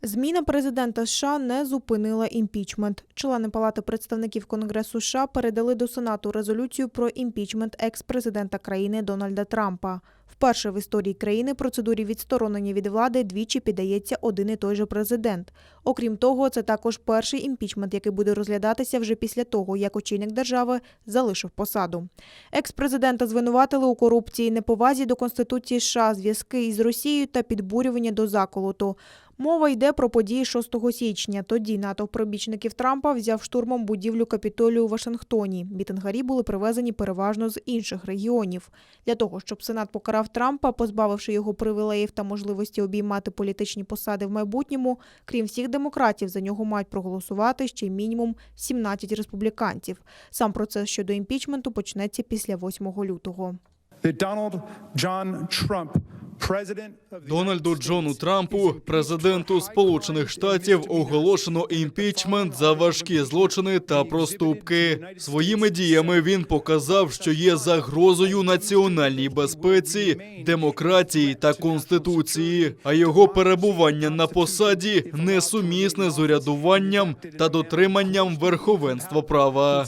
Зміна президента США не зупинила імпічмент. Члени Палати представників Конгресу США передали до Сенату резолюцію про імпічмент екс-президента країни Дональда Трампа. Вперше в історії країни процедурі відсторонення від влади двічі піддається один і той же президент. Окрім того, це також перший імпічмент, який буде розглядатися вже після того, як очільник держави залишив посаду. Екс-президента звинуватили у корупції, неповазі до Конституції США, зв'язки із Росією та підбурювання до заколоту. Мова йде про події 6 січня. Тоді натовп прибічників Трампа взяв штурмом будівлю Капітолію у Вашингтоні. Мітингарі були привезені переважно з інших регіонів. Для того, щоб Сенат покарав Трампа, позбавивши його привілеїв та можливості обіймати політичні посади в майбутньому, крім всіх демократів, за нього мають проголосувати ще й мінімум 17 республіканців. Сам процес щодо імпічменту почнеться після 8 лютого. Дональду Джону Трампу, президенту Сполучених Штатів, оголошено імпічмент за важкі злочини та проступки. Своїми діями він показав, що є загрозою національній безпеці, демократії та Конституції, а його перебування на посаді несумісне з урядуванням та дотриманням верховенства права.